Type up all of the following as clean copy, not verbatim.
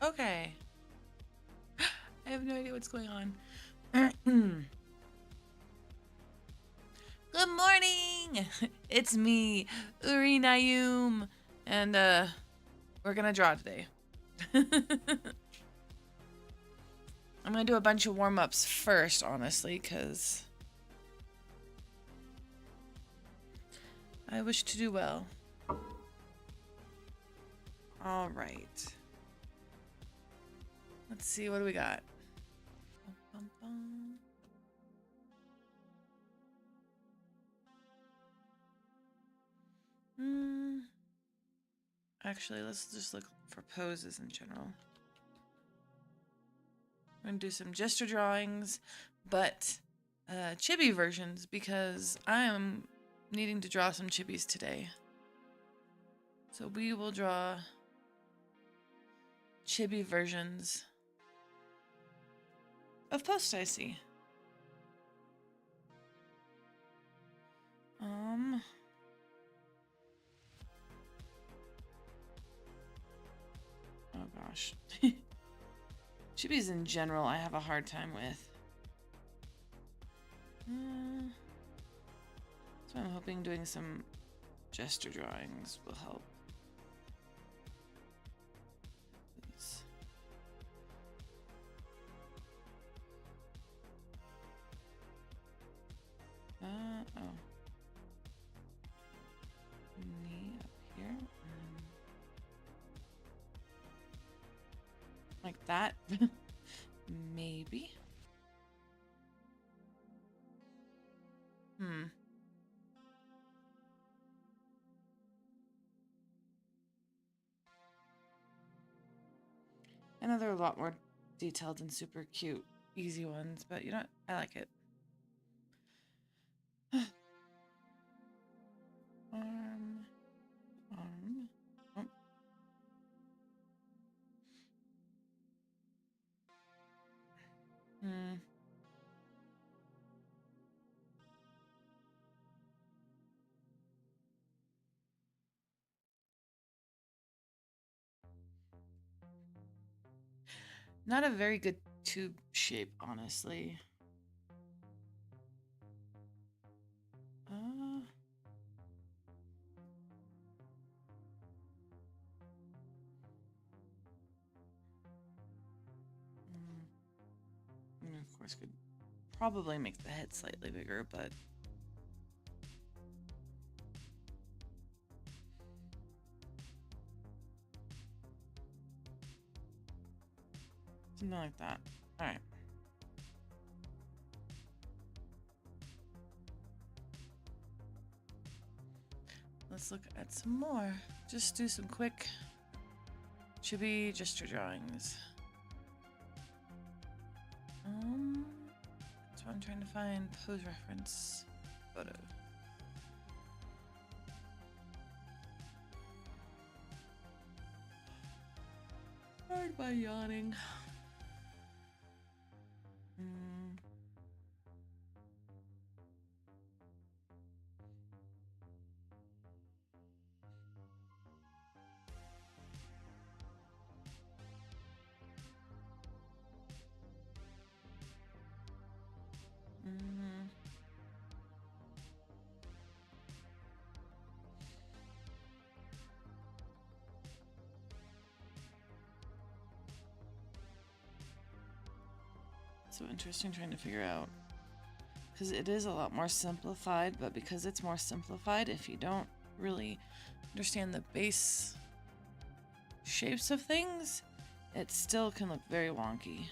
Okay. I have no idea what's going on. Good morning! It's me, Uri Nayum, and we're gonna draw today. I'm gonna do a bunch of warm-ups first, honestly, because I wish to do well. All right. Let's see, what do we got? Bum, bum, bum. Actually, let's just look for poses in general. I'm gonna do some gesture drawings, but chibi versions because I am needing to draw some chibis today. So we will draw chibi versions of posts I see. Oh gosh. Chibis in general I have a hard time with. So I'm hoping doing some gesture drawings will help. Oh. Knee up here. Like that. Maybe. I know they're a lot more detailed and super cute, easy ones, but you know what? I like it. Arm. Oh. Not a very good tube shape, honestly. Of course, could probably make the head slightly bigger, but something like that. All right. Let's look at some more. Just do some quick chibi gesture drawings. So I'm trying to find pose reference photo. Hard by yawning. So interesting trying to figure out, because it is a lot more simplified, but because it's more simplified, if you don't really understand the base shapes of things, it still can look very wonky.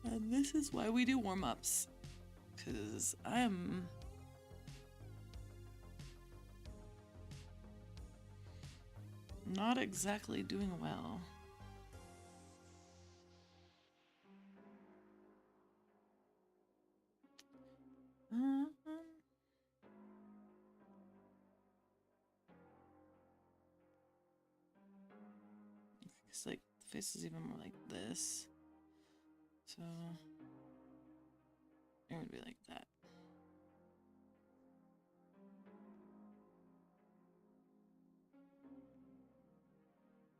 And this is why we do warm-ups, because I am not exactly doing well. Because like the face is even more like this. So it would be like that.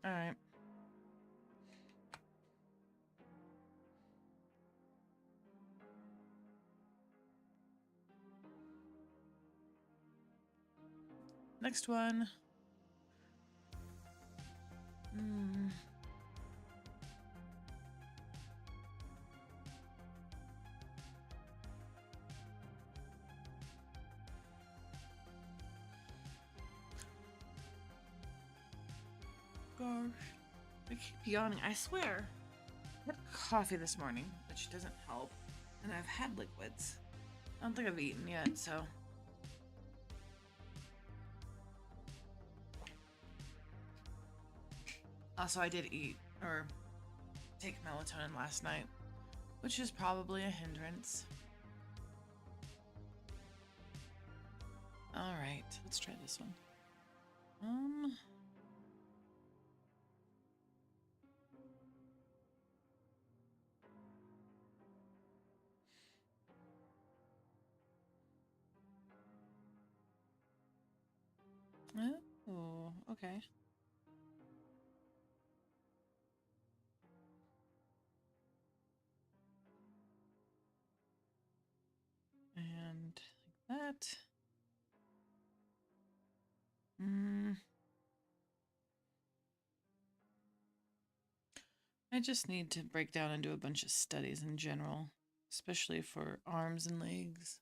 All right. Next one. Gosh. I keep yawning. I swear. I had coffee this morning, which doesn't help. And I've had liquids. I don't think I've eaten yet, so. Also, I did eat or take melatonin last night, which is probably a hindrance. All right, let's try this one. Oh, okay. And like that. I just need to break down and do a bunch of studies in general, especially for arms and legs.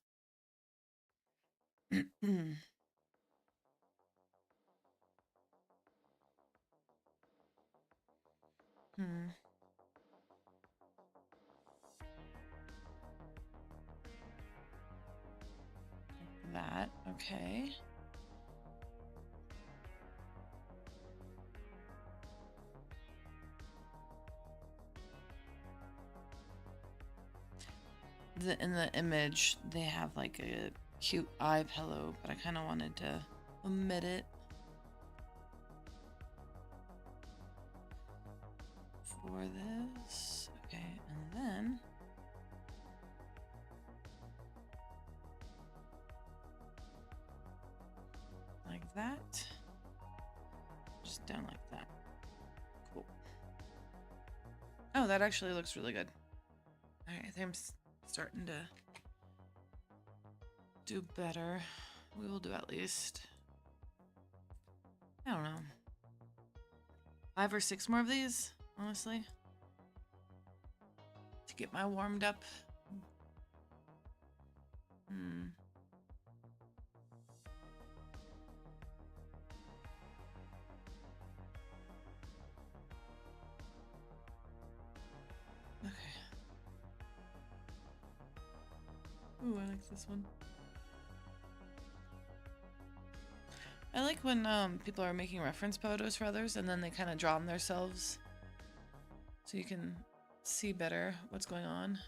That, okay. In the image, they have like a cute eye pillow, but I kind of wanted to omit it. For this, okay, and then like that, just down like that. Cool. Oh, that actually looks really good. All right, I think I'm starting to do better. We will do at least, I don't know, 5 or 6 more of these, honestly, to get my warmed up. Okay. Ooh, I like this one. I like when people are making reference photos for others and then they kind of draw them themselves so you can see better what's going on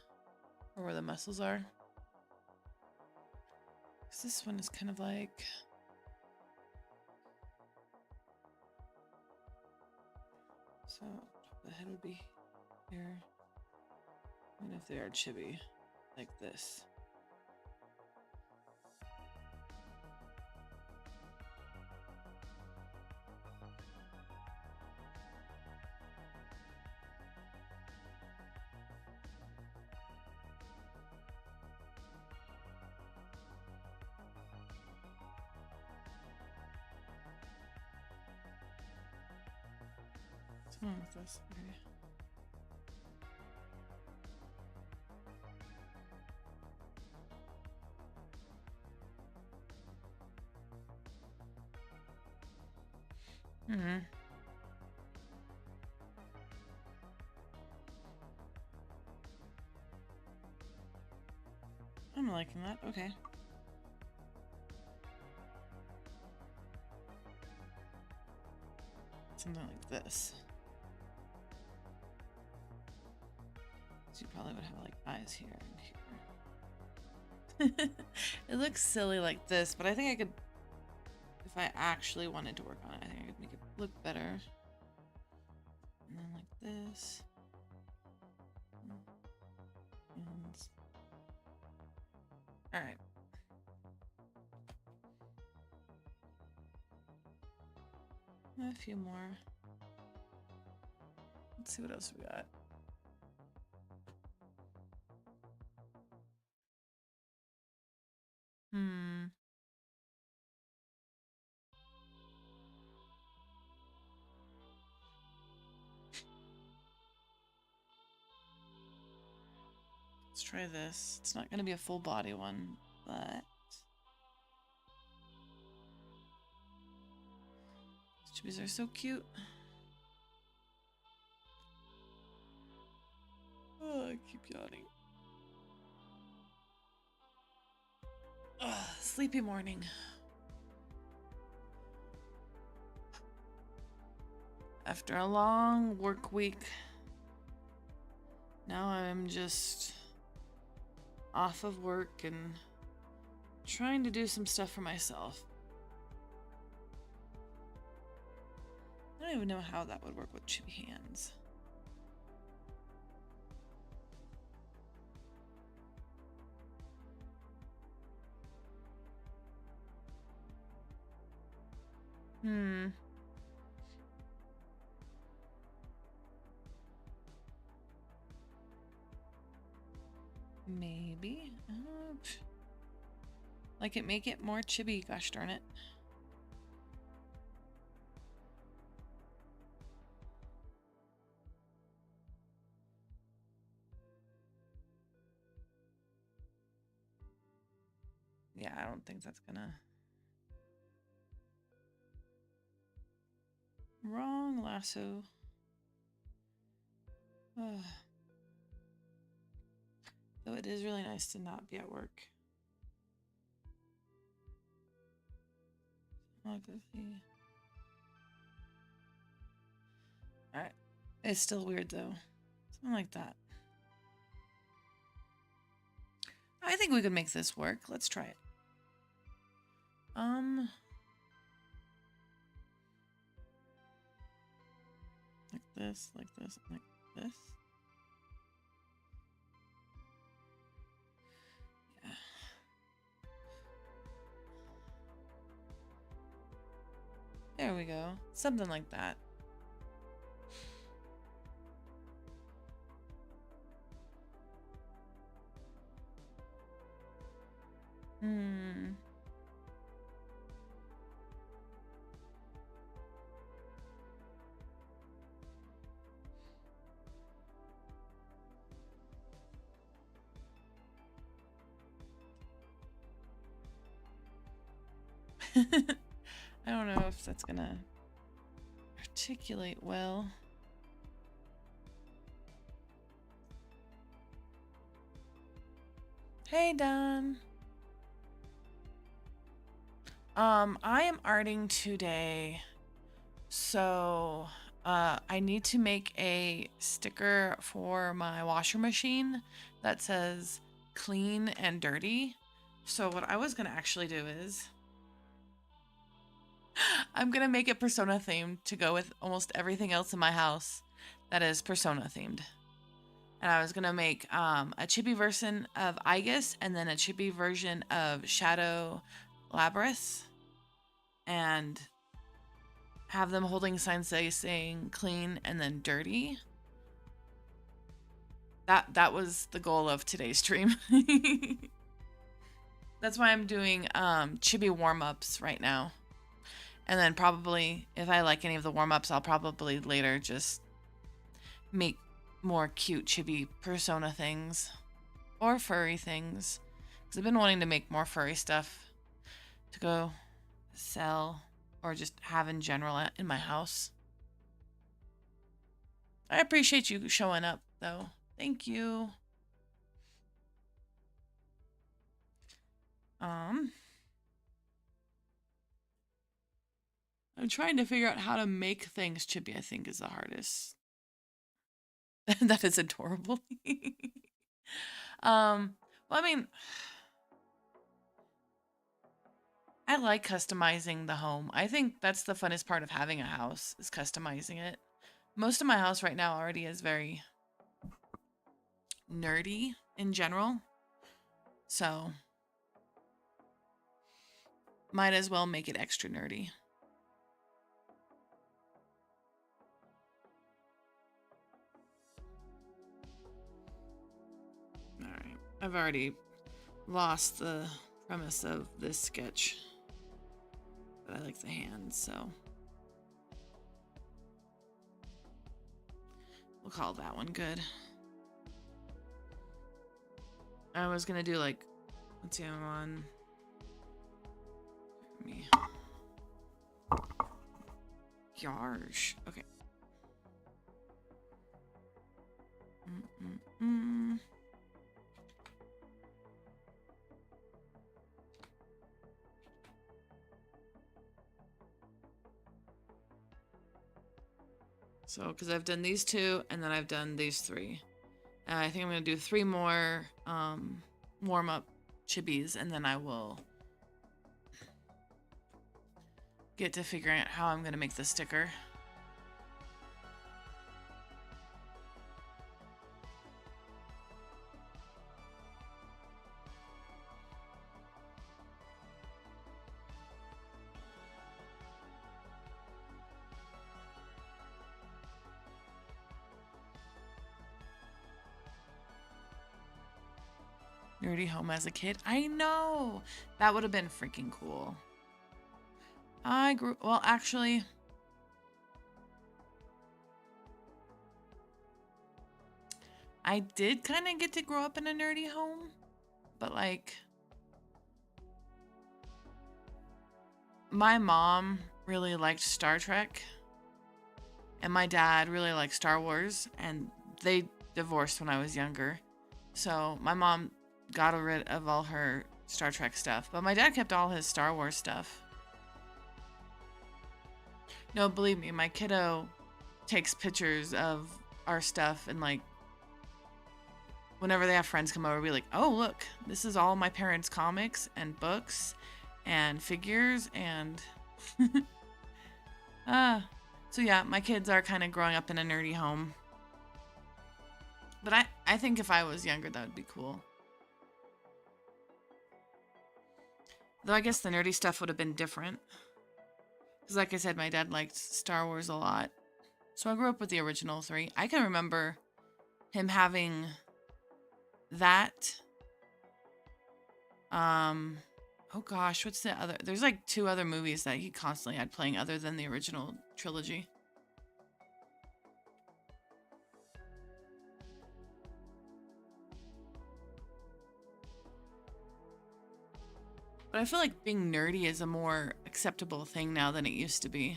or where the muscles are. 'Cause this one is kind of like, so the head would be here, and if they are chibi, like this. Something like this. Okay. I'm liking that. Okay. Something like this. So you probably would have like eyes here and here. It looks silly like this, but I think I could, if I actually wanted to work on it, I think I could make it look better. And this. All right. A few more. Let's see what else we got. Let's try this. It's not going to be a full body one, but these chibis are so cute. Oh, I keep yawning. Ugh, sleepy morning. After a long work week, now I'm just off of work and trying to do some stuff for myself. I don't even know how that would work with chibi hands. Maybe. Like it make it more chibi, gosh darn it. Yeah, I don't think that's gonna... Wrong lasso. Ugh. Though it is really nice to not be at work. Alright. It's still weird though. Something like that. I think we could make this work. Let's try it. Like this, like this, like this. Yeah. There we go. Something like that. I don't know if that's gonna articulate well. Hey, Don. I am arting today, so I need to make a sticker for my washer machine that says clean and dirty. So what I was gonna actually do is I'm gonna make it Persona themed to go with almost everything else in my house that is Persona themed. And I was gonna make a chibi version of Aigis and then a chibi version of Shadow Labrys, and have them holding signs saying clean and then dirty. That was the goal of today's stream. That's why I'm doing chibi warm-ups right now. And then probably, if I like any of the warm-ups, I'll probably later just make more cute chibi Persona things. Or furry things. Because I've been wanting to make more furry stuff to go sell or just have in general in my house. I appreciate you showing up, though. Thank you. I'm trying to figure out how to make things chibi, I think, is the hardest. That is adorable. Well, I mean, I like customizing the home. I think that's the funnest part of having a house, is customizing it. most of my house right now already is very nerdy in general. So might as well make it extra nerdy. Alright, I've already lost the premise of this sketch. But I like the hands, so we'll call that one good. I was gonna do like, let's see, I'm on me. Yarsh. Okay. So, because I've done these two, and then I've done these three. I think I'm going to do 3 more warm-up chibis, and then I will get to figuring out how I'm going to make the sticker. Nerdy home as a kid. I know! That would have been freaking cool. Well, actually, I did kind of get to grow up in a nerdy home, but like, my mom really liked Star Trek, and my dad really liked Star Wars, and they divorced when I was younger. So my mom got rid of all her Star Trek stuff, but my dad kept all his Star Wars stuff. No, believe me, my kiddo takes pictures of our stuff, and like, whenever they have friends come over, we're like, oh, look, this is all my parents' comics and books and figures and so yeah, my kids are kind of growing up in a nerdy home. But I think if I was younger, that would be cool. Though I guess the nerdy stuff would have been different. Because like I said, my dad liked Star Wars a lot. So I grew up with the original 3. I can remember him having that. Oh gosh, what's the other? There's like 2 other movies that he constantly had playing other than the original trilogy. But I feel like being nerdy is a more acceptable thing now than it used to be.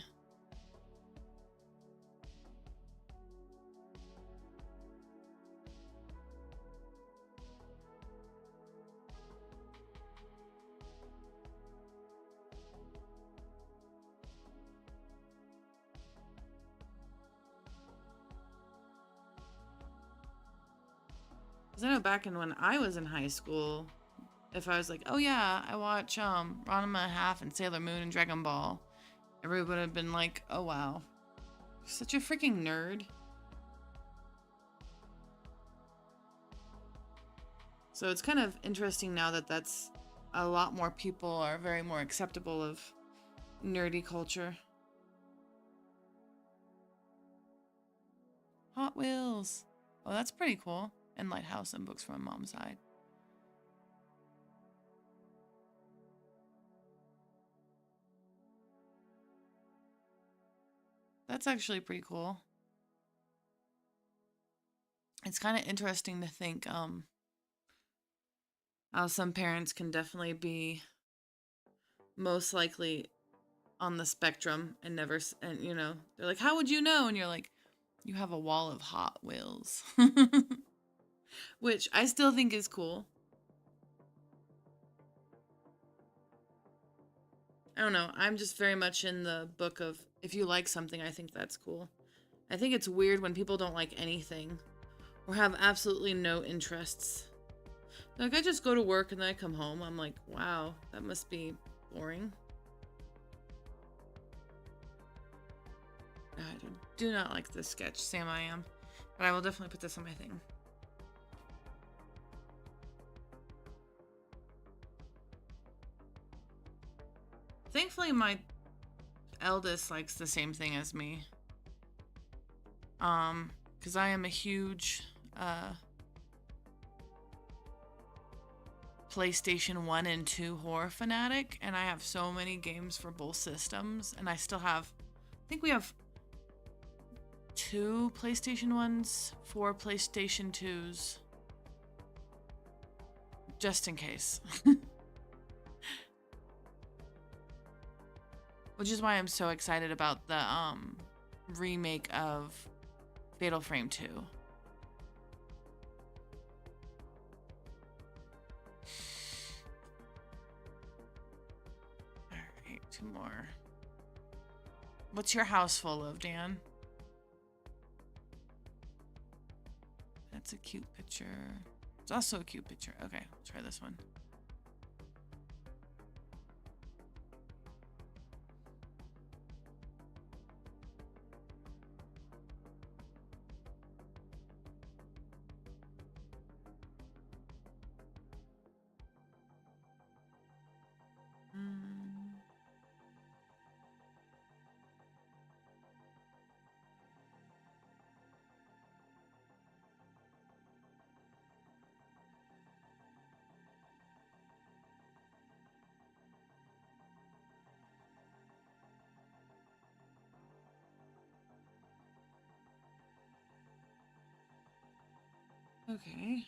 Because I know back in when I was in high school, if I was like, oh yeah, I watch Ranma Half and Sailor Moon and Dragon Ball, everyone would have been like, oh wow, you're such a freaking nerd. So it's kind of interesting now that that's a lot more people are very more acceptable of nerdy culture. Hot Wheels. Oh, that's pretty cool. And Lighthouse and books from Mom's side. That's actually pretty cool. It's kind of interesting to think how some parents can definitely be most likely on the spectrum and never, and you know, they're like, how would you know? And you're like, you have a wall of Hot Wheels. Which I still think is cool. I don't know. I'm just very much in the book of, if you like something, I think that's cool. I think it's weird when people don't like anything or have absolutely no interests. Like, I just go to work and then I come home. I'm like, wow, that must be boring. I do not like this sketch, Sam I am. But I will definitely put this on my thing. Thankfully, my eldest likes the same thing as me. Because I am a huge, PlayStation 1 and 2 horror fanatic, and I have so many games for both systems, and I still have, I think we have 2 PlayStation 1s, 4 PlayStation 2s, just in case. Which is why I'm so excited about the remake of Fatal Frame 2. Alright, 2 more. What's your house full of, Dan? That's a cute picture. It's also a cute picture. Okay, let's try this one. Okay.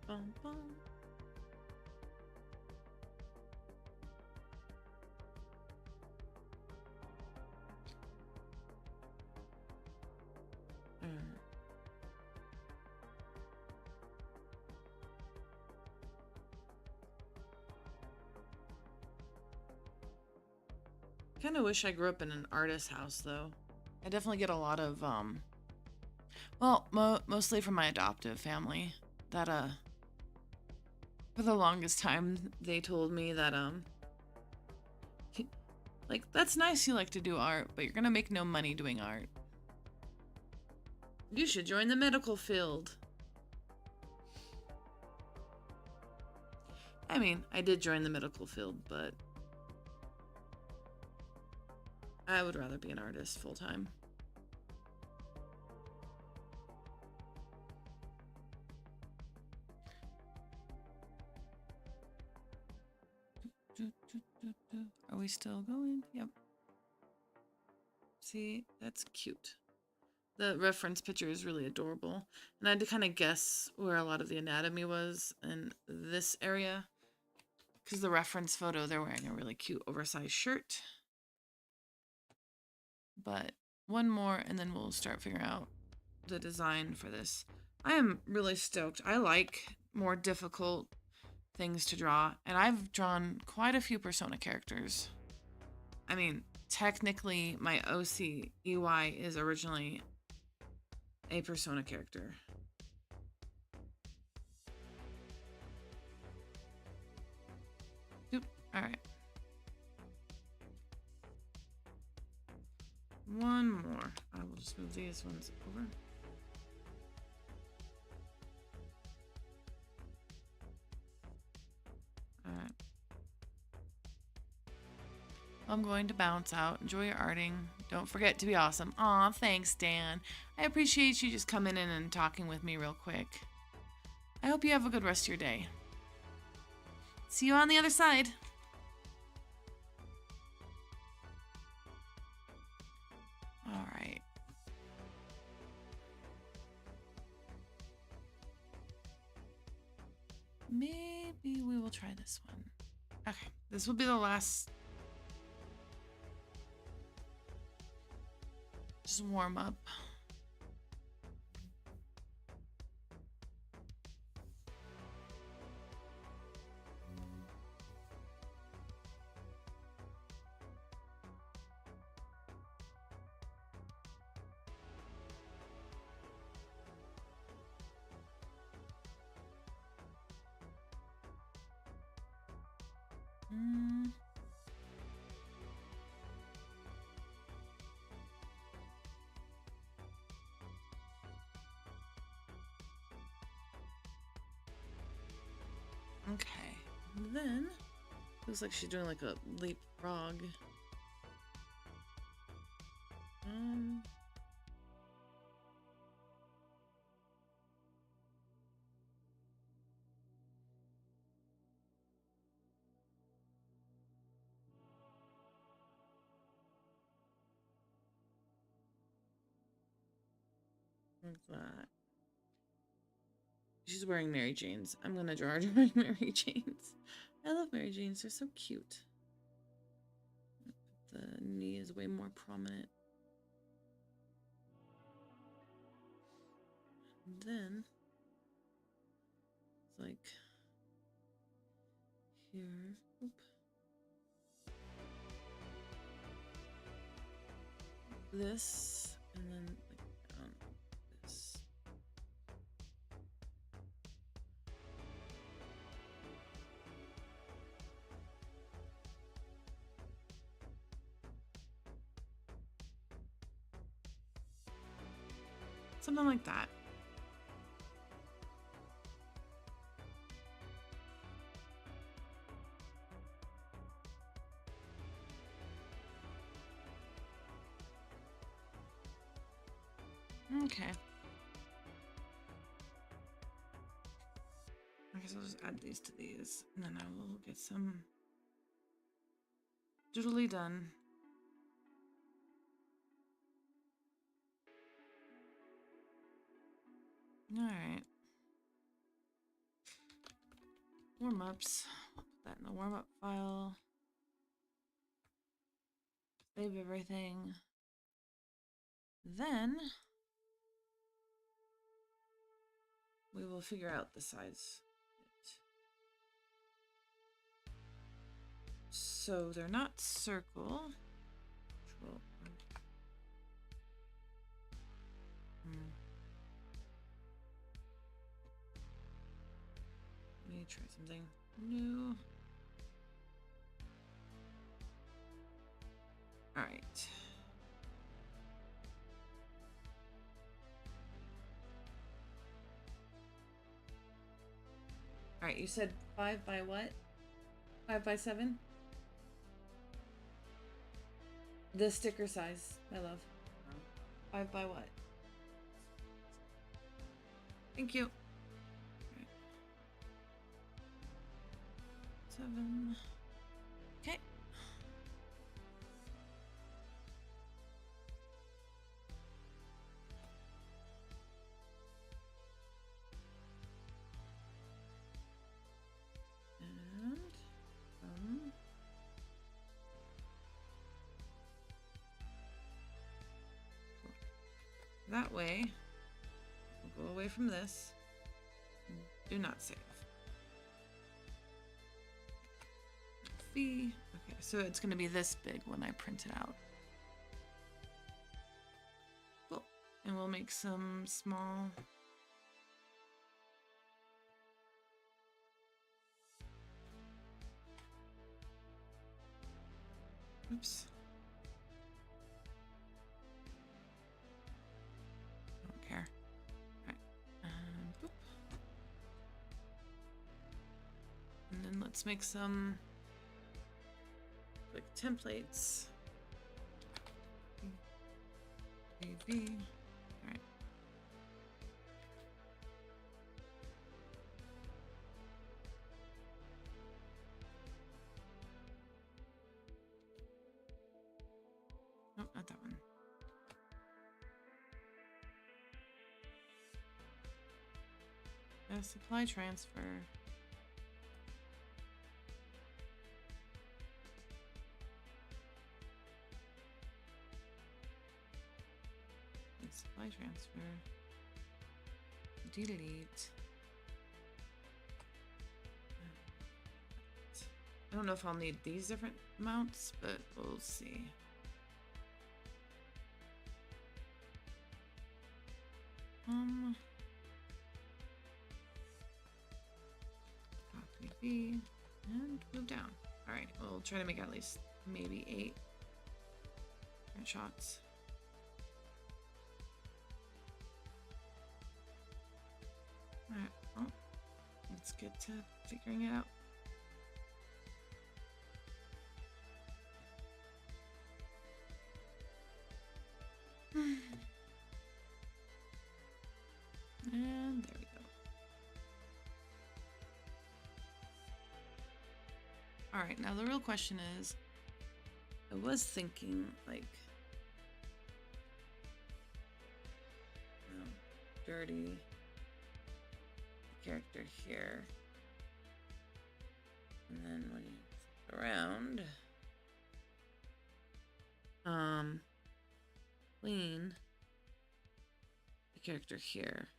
Bum, bum. Kind of wish I grew up in an artist house, though. I definitely get a lot of, well, mostly from my adoptive family. That, for the longest time, they told me that, like, that's nice you like to do art, but you're gonna make no money doing art. You should join the medical field. I mean, I did join the medical field, but I would rather be an artist full-time. Are we still going? Yep. See, that's cute. The reference picture is really adorable. And I had to kind of guess where a lot of the anatomy was in this area. Because the reference photo, they're wearing a really cute oversized shirt. But one more and then we'll start figuring out the design for this. I am really stoked. I like more difficult things to draw, and I've drawn quite a few Persona characters. I mean, technically my OC EY is originally a Persona character. Oop, alright. One more. I will just move these ones over. Alright. I'm going to bounce out. Enjoy your arting. Don't forget to be awesome. Aw, thanks, Dan. I appreciate you just coming in and talking with me real quick. I hope you have a good rest of your day. See you on the other side. Alright. Maybe we will try this one. Okay, this will be the last. Just warm up. Mm. Okay. And then looks like she's doing like a leapfrog. What's that? She's wearing Mary Jane's. I'm gonna draw her wearing Mary Jane's. I love Mary Jane's. They're so cute. The knee is way more prominent. And then it's like here. Oop. This and then like down this. Something like that. Okay. I guess I'll just add these to these, and then I will get some doodly done. Alright. Warm-ups. I'll put that in the warm-up file. Save everything. Then we will figure out the size. So they're not circle. Control. Let me try something new. All right. All right, you said 5 by what? 5 by 7? The sticker size, my love. 5 by what? Thank you. Right. 7. Okay. That way, we'll go away from this. Do not save. Okay, so it's going to be this big when I print it out. Cool. And we'll make some small... Oops. And then let's make some quick templates. AB. All right. Nope, not that one. Supply transfer. Supply transfer. Delete. I don't know if I'll need these different amounts, but we'll see. Copy B and move down. All Alright, we'll try to make at least maybe 8 shots. Alright, well, let's get to figuring it out. And there we go. Alright, now the real question is, I was thinking, like, dirty character here. And then when you flip around, clean the character here.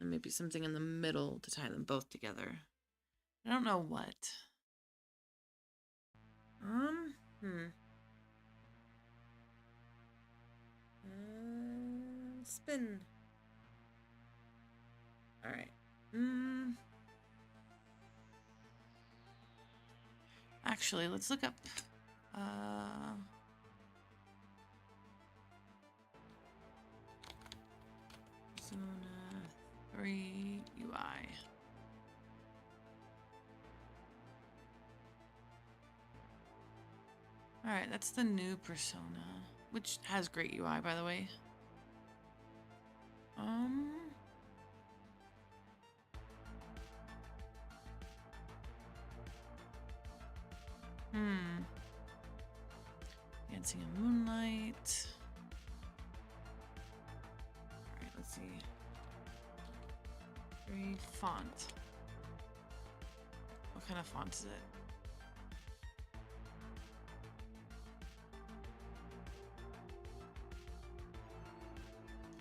And maybe something in the middle to tie them both together. I don't know what. Spin. All right. Actually, let's look up. Persona 3 UI. All right, that's the new Persona, which has great UI, by the way. Dancing in Moonlight. Alright, let's see. Font. What kind of font is it?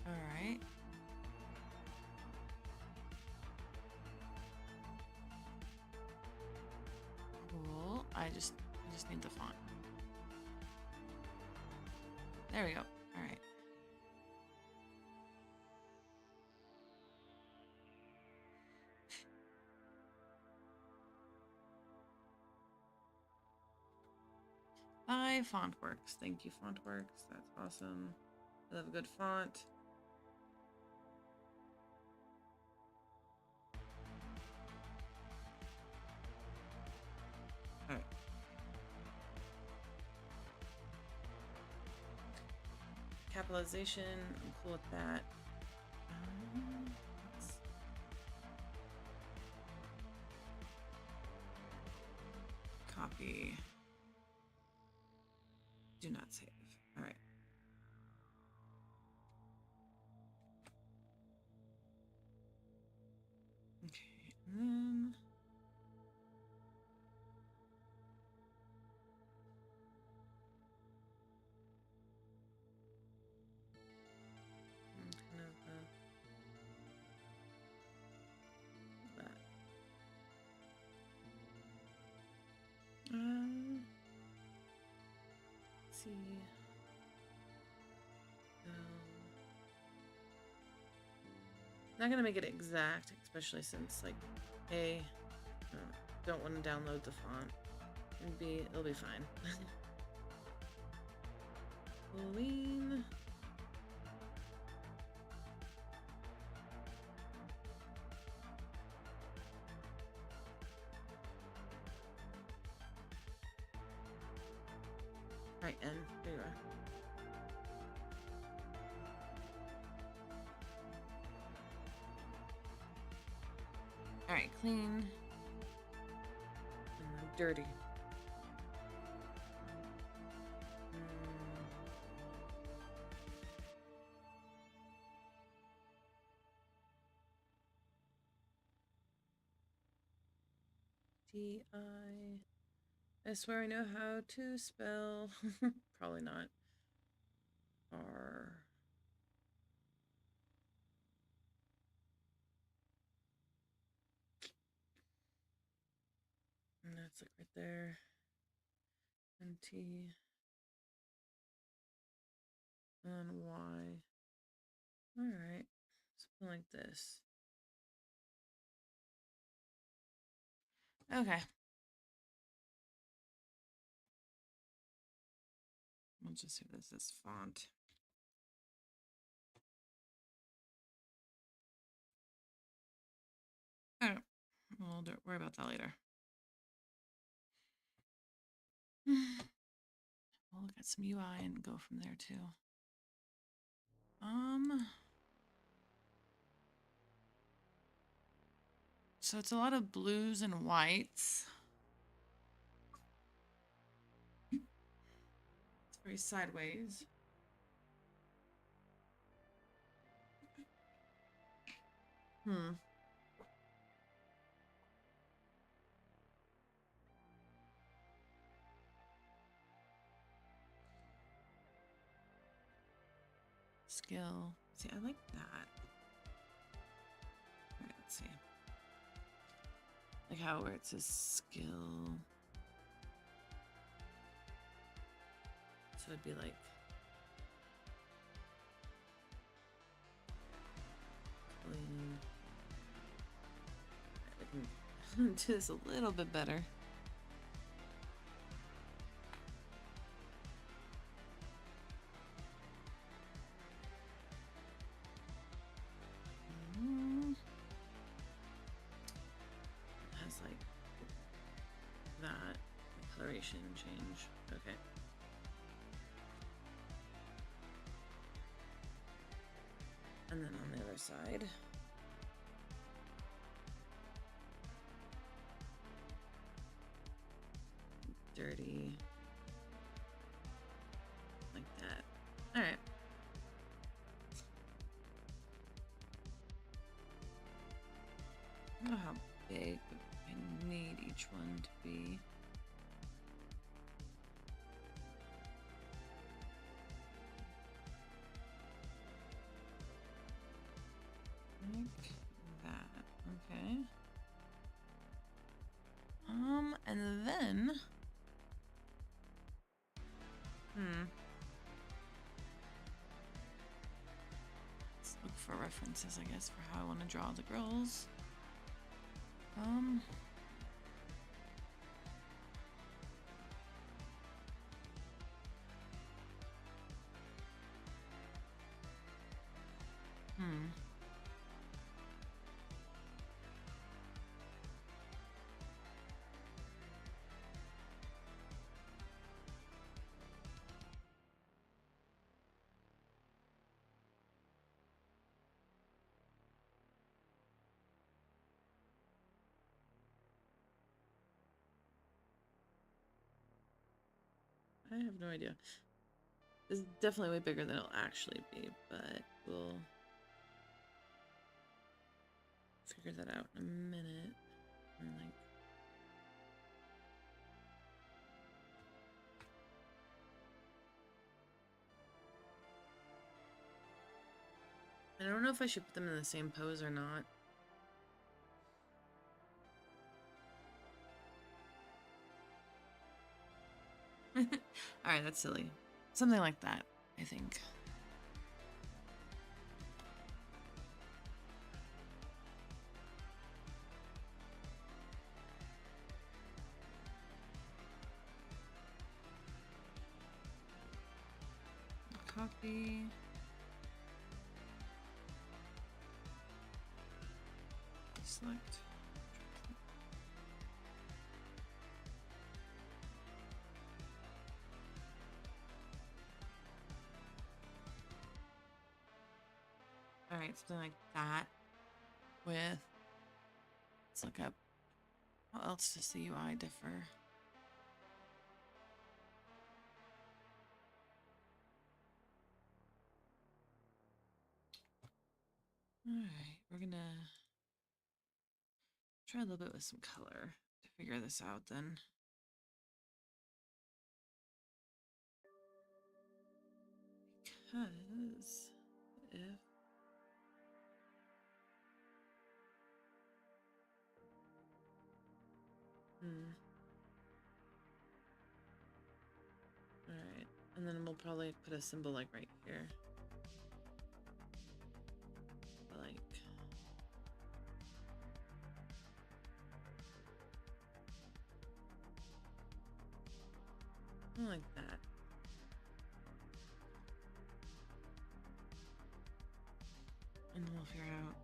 Alright. Cool. I just need the font. There we go. All right. Fontworks. Thank you, Fontworks. That's awesome. I love a good font. All right. Capitalization. I'm cool with that. Copy. Do not save. All right. Okay, and then let's see. Not gonna make it exact, especially since, like, A, don't want to download the font, and B, it'll be fine. Halloween. Right, and there you are. All right, clean. And dirty. I swear I know how to spell. Probably not. R. And that's like right there. And T. And Y. Alright. Something like this. Okay. I'll just see if this is font. All right, we'll worry about that later. We'll look at some UI and go from there too. So it's a lot of blues and whites. It's very sideways. Skill. See, I like that. All right, let's see. Like how where it says skill. So it'd be like clean. I can do this a little bit better. It has like that coloration change. Okay. And then on the other side. Dirty. Like that. All right. I don't know how big I need each one to be. Like that. Okay. And then let's look for references, I guess, for how I want to draw the girls. I have no idea. It's definitely way bigger than it'll actually be, but we'll figure that out in a minute. And like, I don't know if I should put them in the same pose or not. Alright, that's silly. Something like that, I think. Copy. Select. All right, something like that. With, let's look up, how else does the UI differ? All right, we're gonna try a little bit with some color to figure this out then. Because if all right, and then we'll probably put a symbol like right here. Like that. And then we'll figure it out.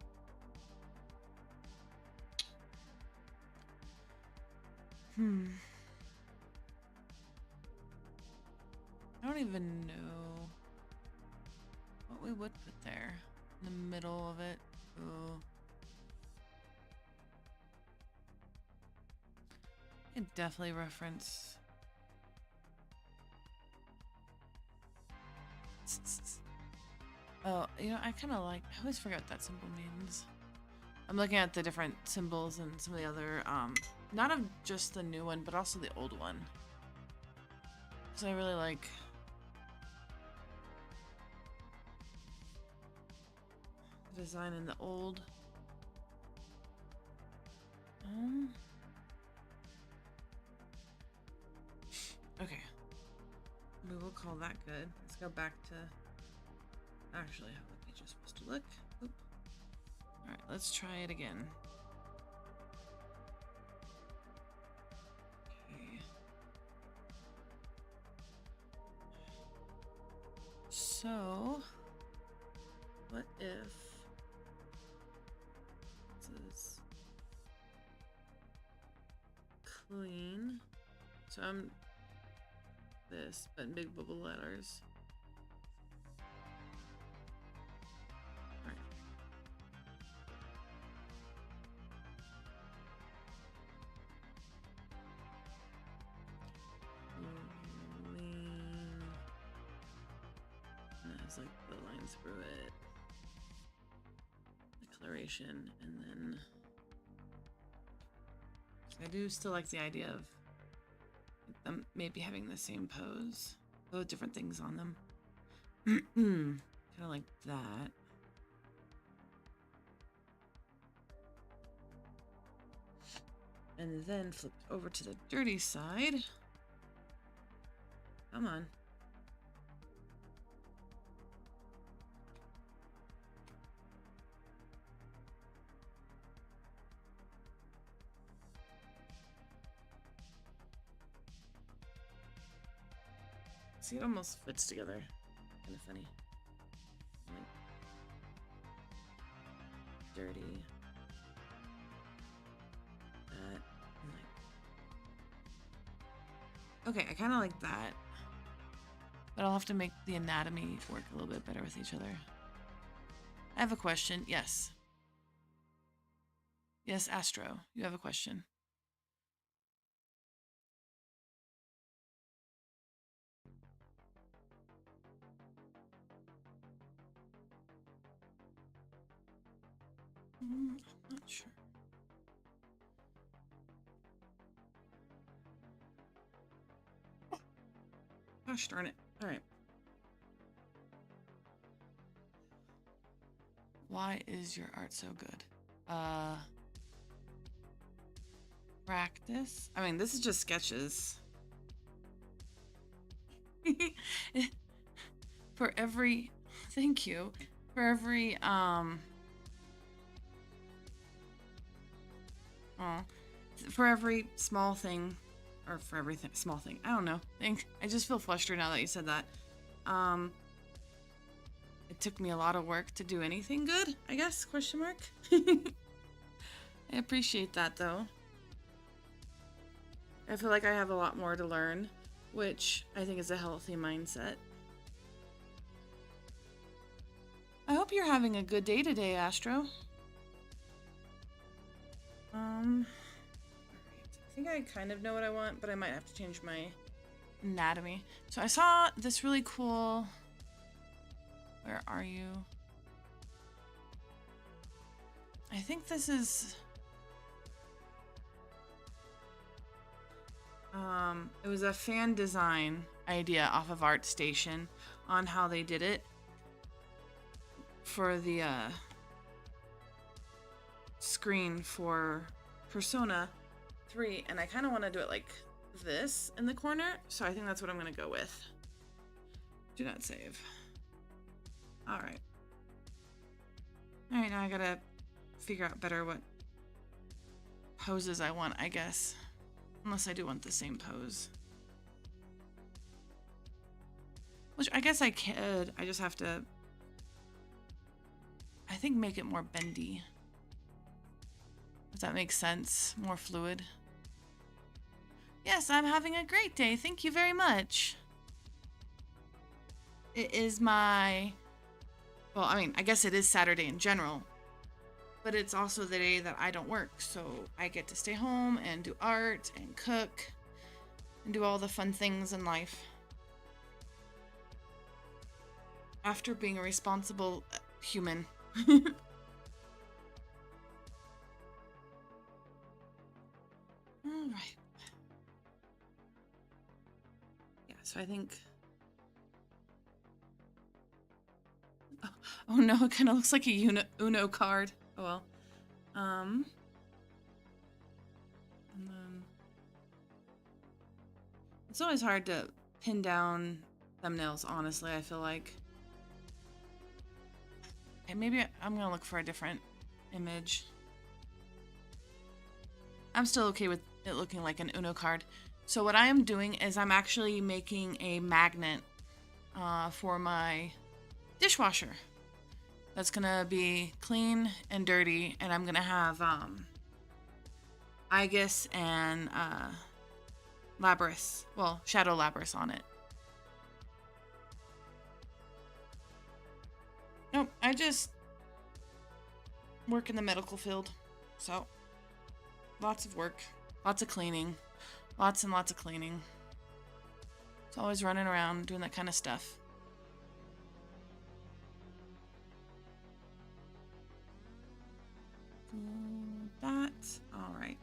I don't even know what we would put there in the middle of it. Ooh. I can definitely reference. Oh, you know, I kind of like, I always forget what that symbol means. I'm looking at the different symbols and some of the other, not of just the new one, but also the old one. Because I really like the design in the old. Okay. We will call that good. Let's go back to actually how the page is supposed to look. Oop. All right, let's try it again. Okay. So, what if this is clean? So I'm this, but in big bubble letters. All right. Clean. And it has like the lines through it. Declaration, and then I do still like the idea of them maybe having the same pose, though with different things on them. Kind of like that. And then flipped over to the dirty side. Come on. See, it almost fits together. Kind of funny. Like, dirty. That. Like. Okay, I kind of like that. But I'll have to make the anatomy work a little bit better with each other. I have a question. Yes. Yes, Astro, you have a question. I'm not sure. Gosh darn it. All right. Why is your art so good? Practice? I mean, this is just sketches. For every, thank you. For every, for every small thing, or for everything, small thing, I don't know. I just feel flustered now that you said that. It took me a lot of work to do anything good, I guess, question mark. I appreciate that, though. I feel like I have a lot more to learn, which I think is a healthy mindset. I hope you're having a good day today, Astro. Alright. I think I kind of know what I want, but I might have to change my anatomy. So I saw this really cool... Where are you? I think this is... it was a fan design idea off of ArtStation on how they did it for the screen for Persona 3, and I kind of want to do it like this in the corner, so I think that's what I'm going to go with. Do not save. Alright. Alright, now I gotta figure out better what poses I want, I guess. Unless I do want the same pose. Which I guess I could. I just have to... I think make it more bendy. If that makes sense. More fluid. Yes, I'm having a great day. Thank you very much. It is my... Well, I mean, I guess it is Saturday in general. But it's also the day that I don't work. So I get to stay home and do art and cook. And do all the fun things in life. After being a responsible human. Alright. Yeah, so I think... Oh no, it kind of looks like a Uno card. Oh well. And then... It's always hard to pin down thumbnails, honestly, I feel like. Okay, maybe I'm gonna look for a different image. I'm still okay with it looking like an Uno card. So what I am doing is I'm actually making a magnet for my dishwasher. That's gonna be clean and dirty, and I'm gonna have Aegis and Labrys, well, Shadow Labrys on it. Nope, I just work in the medical field, so lots of work, lots of cleaning, lots and lots of cleaning. It's always running around doing that kind of stuff. That, all right.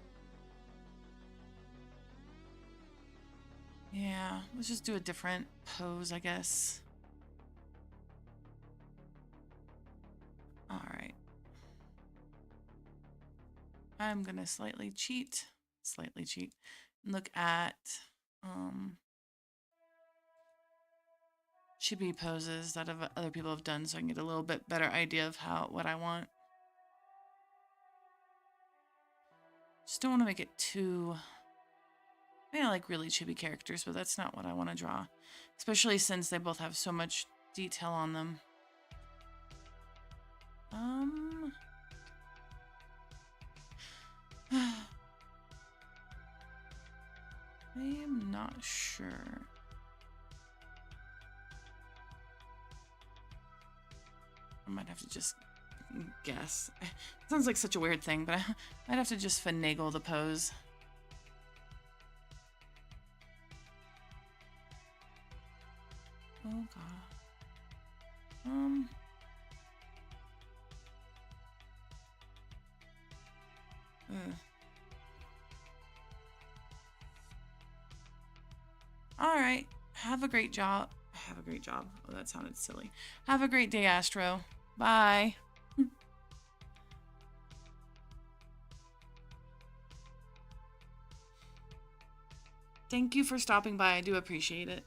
Yeah, let's just do a different pose, I guess. All right. I'm gonna slightly cheat, and look at chibi poses that other people have done, so I can get a little bit better idea of what I want. Just don't want to make it too... I mean, I like really chibi characters, but that's not what I want to draw. Especially since they both have so much detail on them. I am not sure. I might have to just guess. It sounds like such a weird thing, but I might have to just finagle the pose. Oh god. Alright. Have a great job. Have a great job. Oh, that sounded silly. Have a great day, Astro. Bye. Thank you for stopping by. I do appreciate it.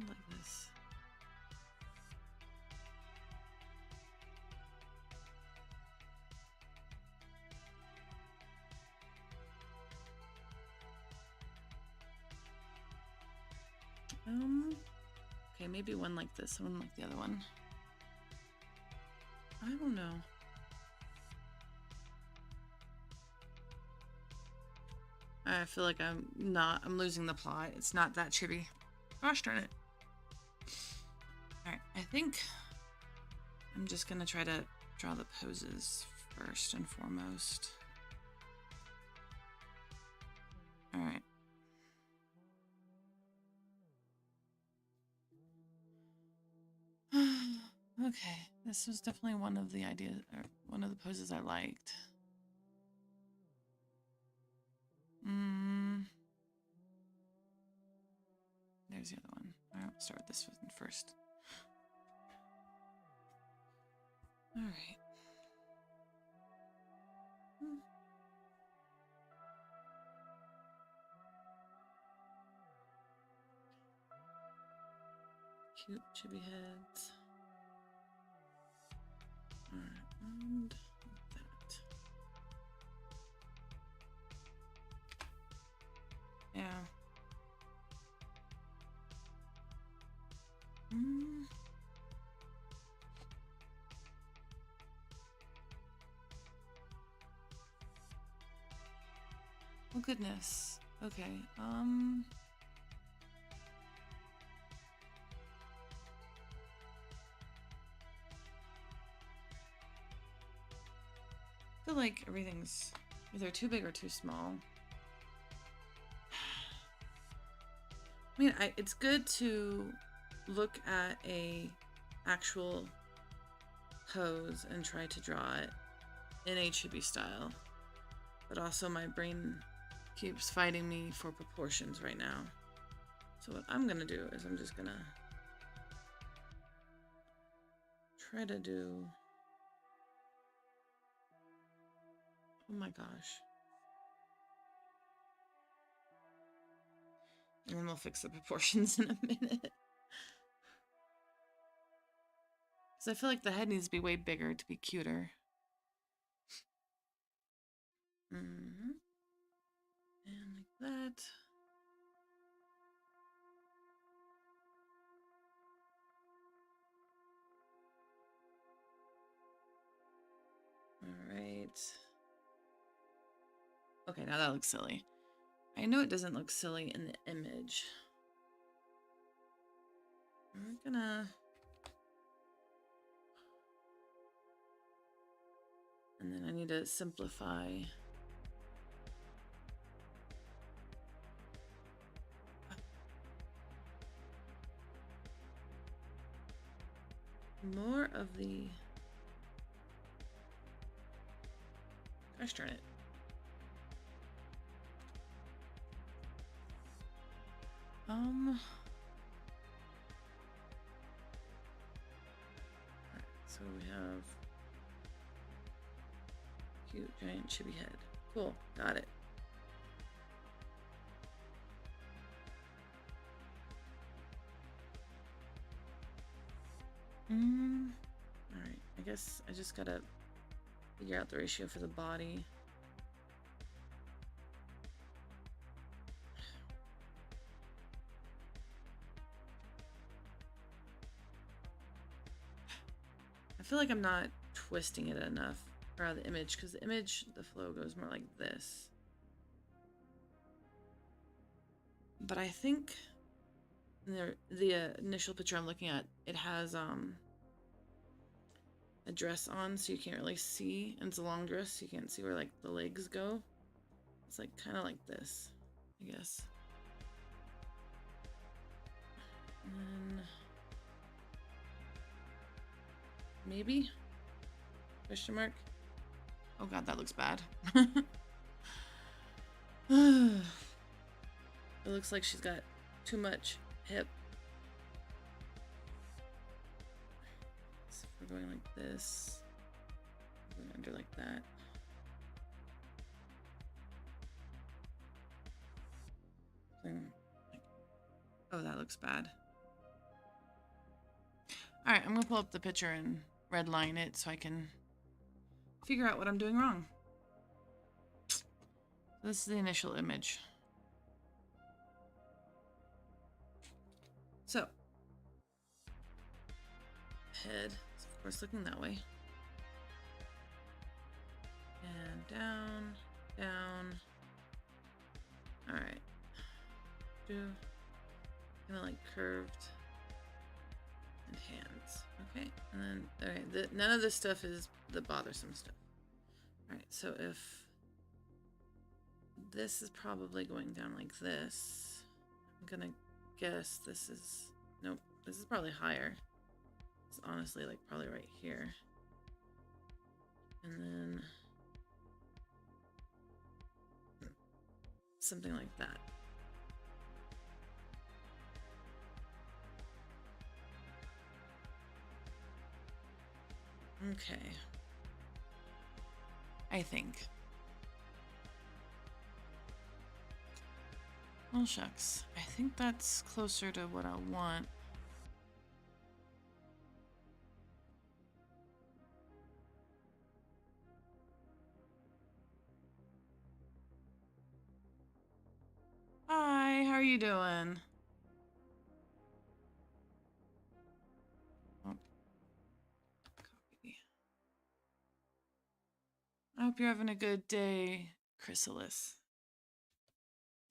Like this. Okay, maybe one like this, one like the other one. I don't know. I feel like I'm losing the plot. It's not that chibi. Gosh darn it. Alright, I think I'm just gonna try to draw the poses first and foremost. Alright. Okay, this was definitely one of the ideas, or one of the poses I liked. There's the other one. Alright, we'll start with this one first. Alright. Cute chibi heads. And that. Yeah. Oh goodness. Okay. I feel like everything's either too big or too small. I mean, it's good to look at a actual hose and try to draw it in HB style, but also my brain keeps fighting me for proportions right now. So what I'm gonna do is I'm just gonna try to do, oh my gosh. And then we'll fix the proportions in a minute. Because I feel like the head needs to be way bigger to be cuter. And like that. Alright. Okay, now that looks silly. I know it doesn't look silly in the image. We're gonna... And then I need to simplify. More of the... Gosh darn it. Alright, so we have cute giant chibi head. Cool, got it. Alright, I guess I just gotta figure out the ratio for the body. I feel like I'm not twisting it enough for the image, because the image, the flow goes more like this. But I think the initial picture I'm looking at, it has a dress on, so you can't really see, and it's a long dress, so you can't see where like the legs go. It's like kind of like this, I guess. And then maybe question mark. Oh god, that looks bad. It looks like she's got too much hip. So if we're going like this, going under like that. Oh, that looks bad. Alright, I'm gonna pull up the picture and redline it so I can figure out what I'm doing wrong. This is the initial image. So, head is of course looking that way. And down, down. Alright. Kind of like curved. And hands. Okay, and then, alright, none of this stuff is the bothersome stuff. Alright, so if this is probably going down like this, I'm gonna guess this is, nope, this is probably higher. It's honestly like probably right here. And then something like that. Okay. I think. Well, shucks. I think that's closer to what I want. are you doing? Oh. Copy. I hope you're having a good day, Chrysalis.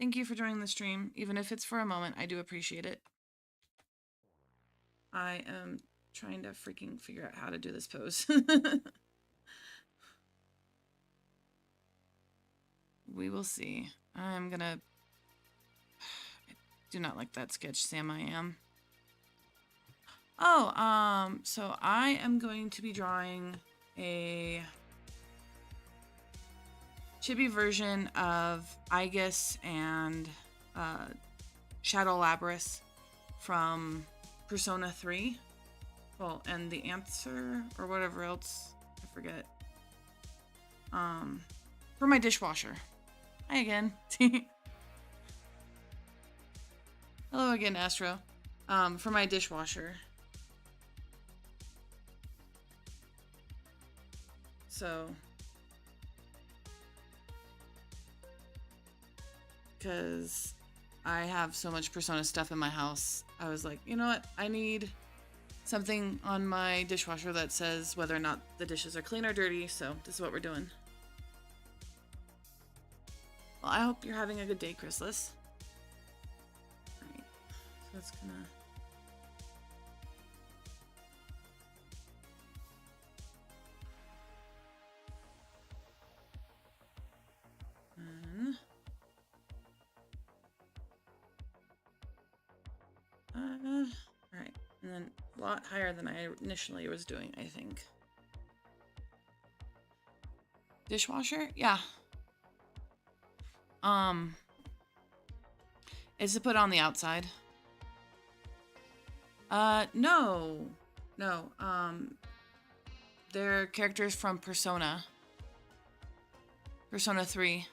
Thank you for joining the stream. Even if it's for a moment, I do appreciate it. I am trying to freaking figure out how to do this pose. We will see. I'm gonna... I do not like that sketch, Sam. I am. Oh, so I am going to be drawing a chibi version of Aigis and Shadow Labrys from Persona 3. Well, and the answer or whatever else, I forget. For my dishwasher. Hi again. Hello again, Astro. For my dishwasher. So, because I have so much Persona stuff in my house, I was like, you know what? I need something on my dishwasher that says whether or not the dishes are clean or dirty, so this is what we're doing. Well, I hope you're having a good day, Chrysalis. Alright, so it's gonna... Alright, and then a lot higher than I initially was doing, I think. Dishwasher? Yeah. Is to put on the outside. No. No, they're characters from Persona. Persona 3.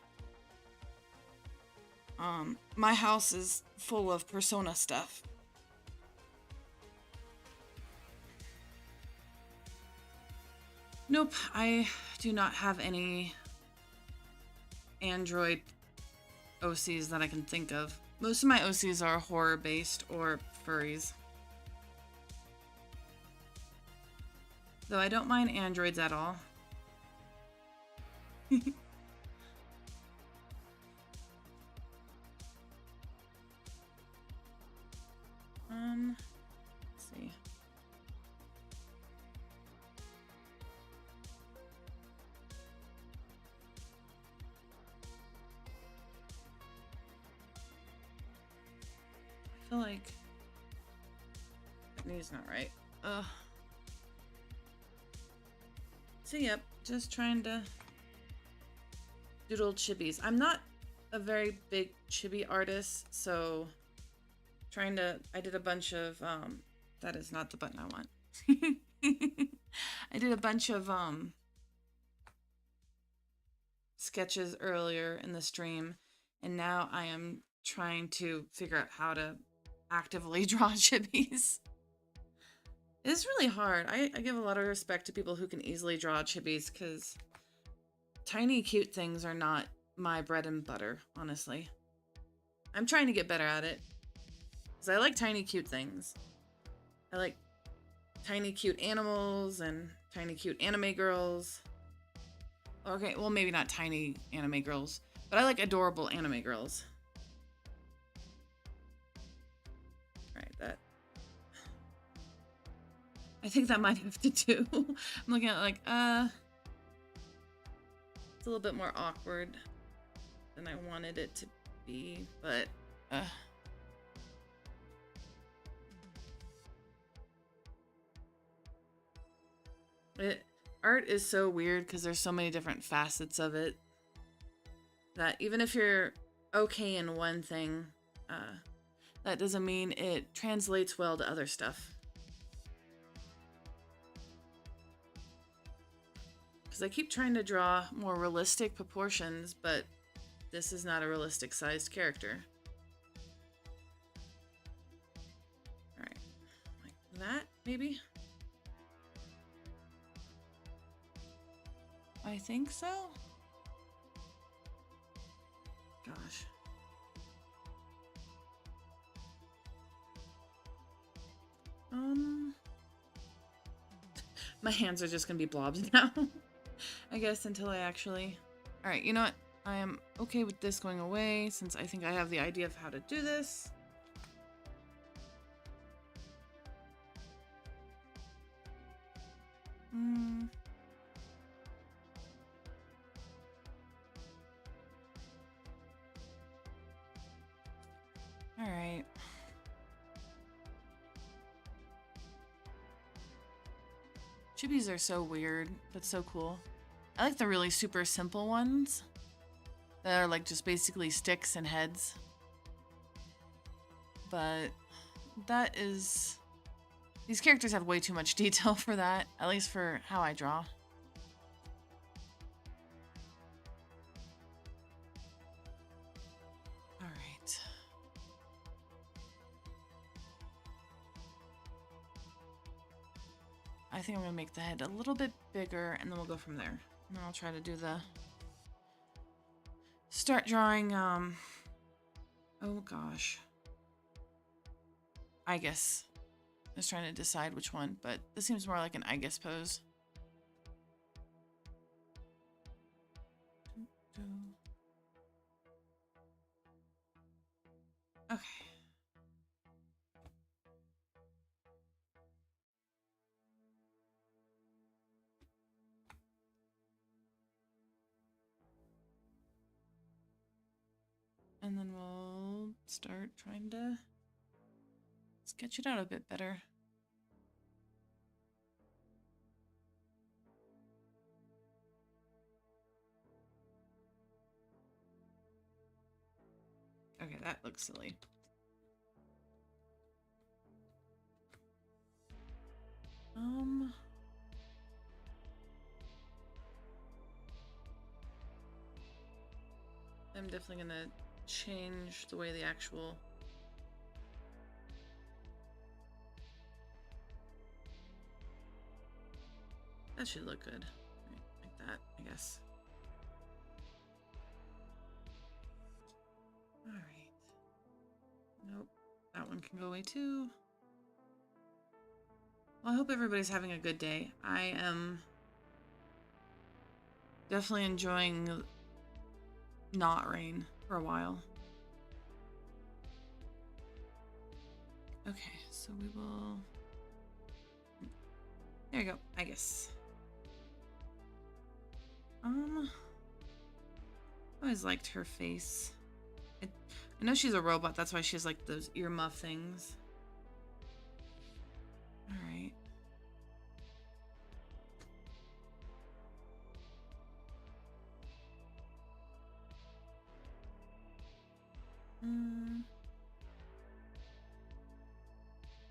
My house is full of Persona stuff. Nope, I do not have any Android OCs that I can think of. Most of my OCs are horror-based or furries. Though I don't mind androids at all. Let's see. I feel like that knee's not right. Ugh. So yep, just trying to doodle chibis. I'm not a very big chibi artist, so I did a bunch of, that is not the button I want. I did a bunch of, sketches earlier in the stream, and now I am trying to figure out how to actively draw chibis. It's really hard. I give a lot of respect to people who can easily draw chibis, because tiny cute things are not my bread and butter, honestly. I'm trying to get better at it, because I like tiny cute things. I like tiny cute animals and tiny cute anime girls. Okay, well maybe not tiny anime girls, but I like adorable anime girls. Alright, that... I think that might have to do. I'm looking at it like, it's a little bit more awkward than I wanted it to be, but, art is so weird because there's so many different facets of it that even if you're okay in one thing, that doesn't mean it translates well to other stuff. Because I keep trying to draw more realistic proportions, but this is not a realistic sized character. Alright, like that, maybe? I think so? Gosh. My hands are just gonna be blobs now. I guess until I actually... Alright, you know what? I am okay with this going away since I think I have the idea of how to do this. Alright. Chibis are so weird, but so cool. I like the really super simple ones that are like just basically sticks and heads. But that is... These characters have way too much detail for that, at least for how I draw. Alright. I think I'm gonna make the head a little bit bigger and then we'll go from there. And then I'll try to do the... Start drawing, oh gosh. I guess. I was trying to decide which one, but this seems more like an I guess pose. Okay. And then we'll start trying to sketch it out a bit better. Okay, that looks silly. I'm definitely gonna change the way the actual... That should look good. Right, like that, I guess. Alright. Nope. That one can go away too. Well, I hope everybody's having a good day. I am definitely enjoying not rain for a while. Okay, so we will... There you go, I guess. I always liked her face. I know she's a robot, that's why she has like those earmuff things. Alright.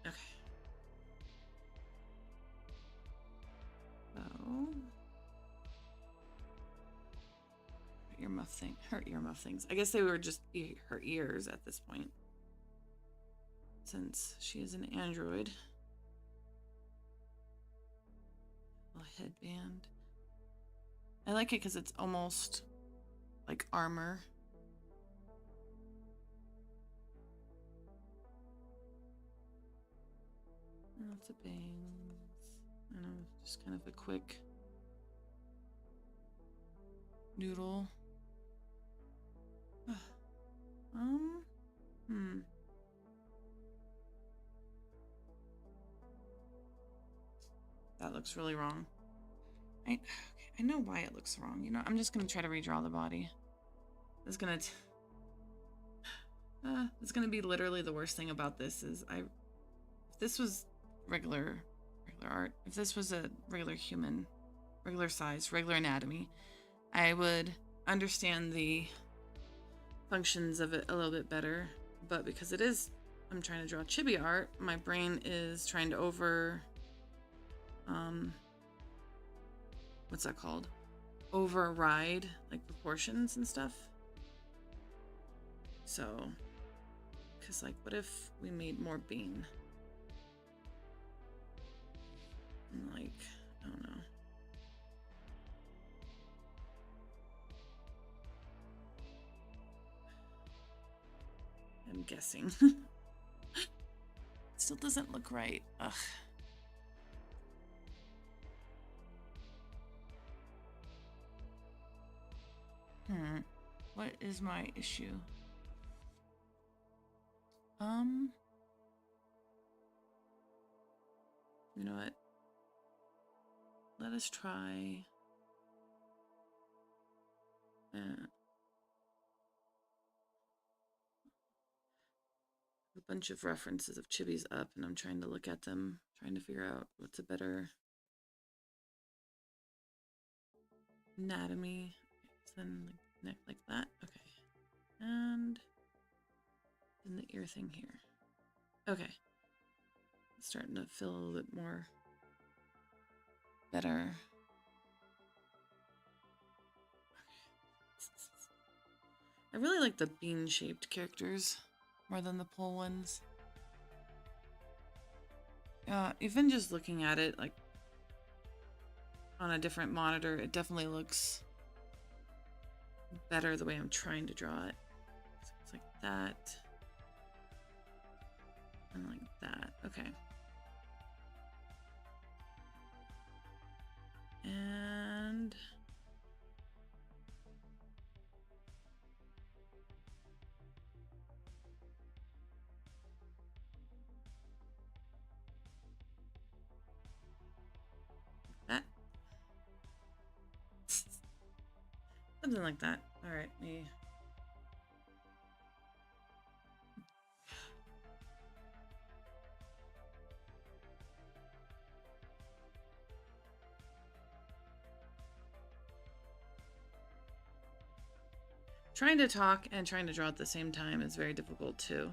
Okay. So... her earmuff things. I guess they were just her ears at this point, since she is an android. A headband. I like it because it's almost like armor. Lots of bangs. I don't know, just kind of a quick noodle. That looks really wrong. I know why it looks wrong. You know, I'm just gonna try to redraw the body. It's gonna be literally the worst thing about this is if this was regular art, if this was a regular human, regular size, regular anatomy, I would understand the functions of it a little bit better. But because I'm trying to draw chibi art, my brain is trying to what's that called? Override like proportions and stuff. So, because like, what if we made more bean? And like, I don't know. I'm guessing. still doesn't look right. Ugh. What is my issue? You know what? Let us try. A bunch of references of Chibi's up, and I'm trying to look at them, trying to figure out what's a better anatomy. Then neck like that. Okay. And then the ear thing here. Okay. It's starting to feel a little bit more better. I really like the bean-shaped characters more than the pole ones. Even just looking at it, like, on a different monitor, it definitely looks better the way I'm trying to draw it. So it's like that. And like that. Okay. And that. Something like that. All right, me. Trying to talk and trying to draw at the same time is very difficult too.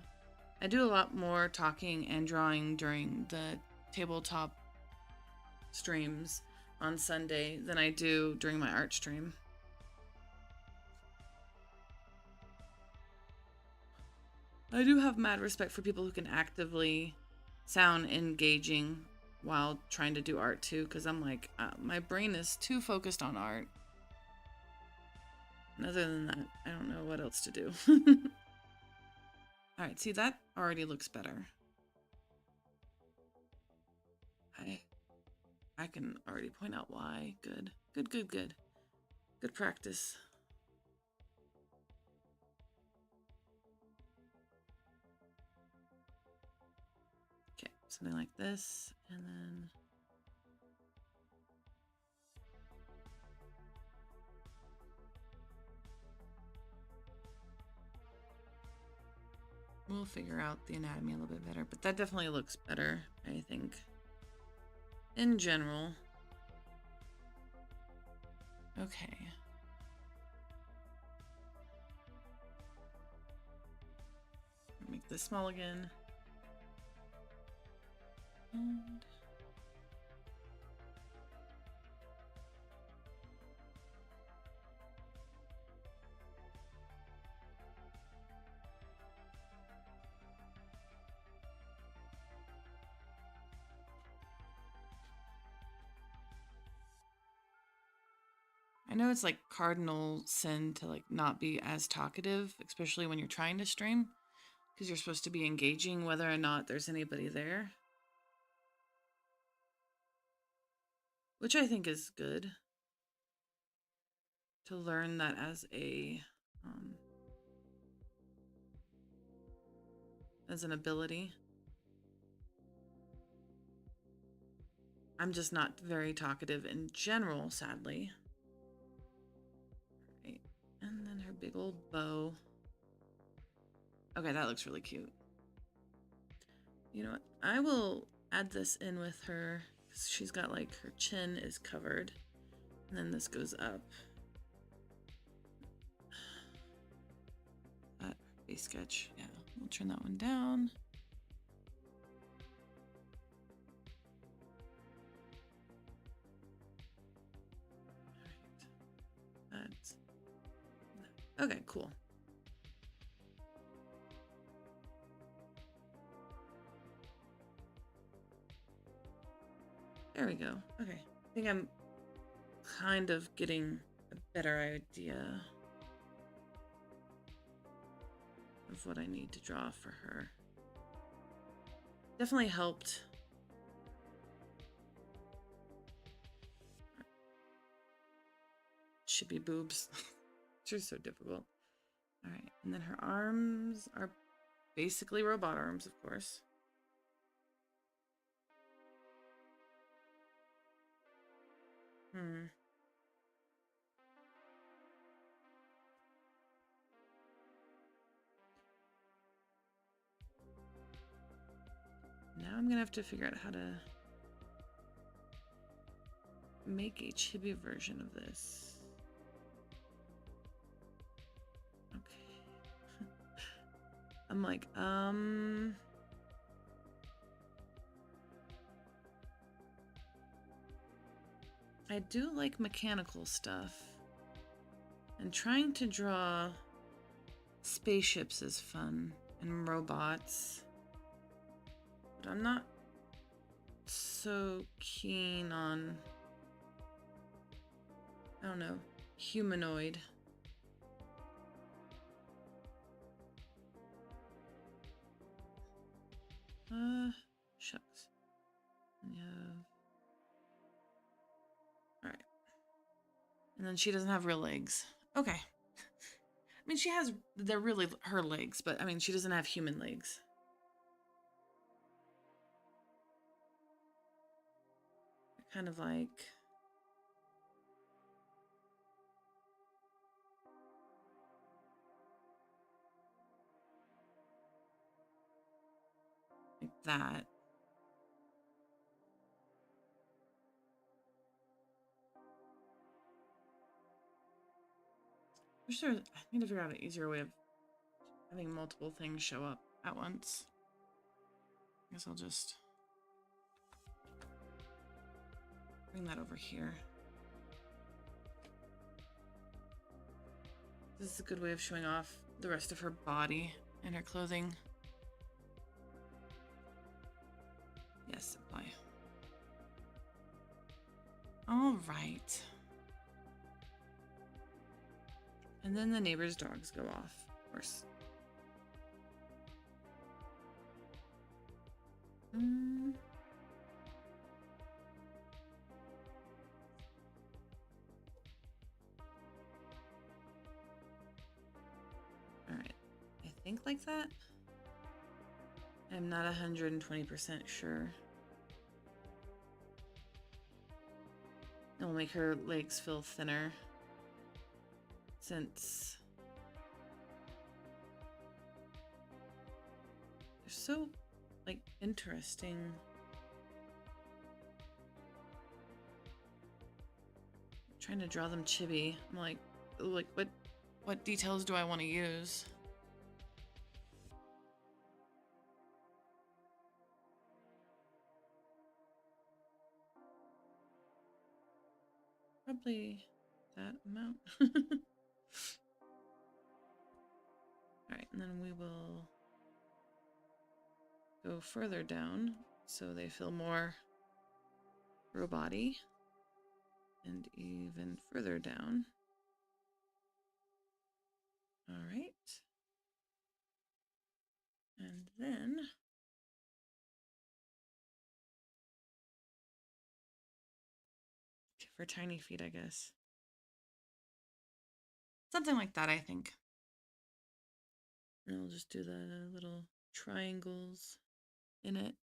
I do a lot more talking and drawing during the tabletop streams on Sunday than I do during my art stream. I do have mad respect for people who can actively sound engaging while trying to do art too, because I'm like, my brain is too focused on art. And other than that, I don't know what else to do. All right, see, that already looks better. I can already point out why. Good. Good, good, good. Good practice. Okay, something like this, and then we'll figure out the anatomy a little bit better, but that definitely looks better, I think. In general. Okay. Make this small again. And I know it's like cardinal sin to like not be as talkative, especially when you're trying to stream, because you're supposed to be engaging whether or not there's anybody there. Which I think is good. To learn that as an ability. I'm just not very talkative in general, sadly. Right. And then her big old bow. Okay, that looks really cute. You know what? I will add this in with her. She's got like her chin is covered. And then this goes up. That base sketch. Yeah, we'll turn that one down. Okay, cool. There we go. Okay. I think I'm kind of getting a better idea of what I need to draw for her. definitely helped. Chippy boobs. She's so difficult. All right, and then her arms are basically robot arms, of course. Now I'm gonna have to figure out how to make a chibi version of this. Okay. I'm like, I do like mechanical stuff. And trying to draw spaceships is fun and robots. But I'm not so keen on, I don't know, humanoid. Shucks. Yeah. All right. And then she doesn't have real legs. Okay. I mean, she has, they're really her legs, but I mean, she doesn't have human legs. Kind of like that. I need to figure out an easier way of having multiple things show up at once. I guess I'll just bring that over here. This is a good way of showing off the rest of her body and her clothing. Yes, apply. All right. And then the neighbor's dogs go off, of course. All right, I think like that. I'm not 120% sure. It will make her legs feel thinner, since they're so, like, interesting. I'm trying to draw them chibi. I'm like what details do I want to use? Probably that amount. Alright, and then we will go further down so they feel more robot-y. And even further down. Alright. And then for tiny feet, I guess. Something like that, I think. And we'll just do the little triangles in it.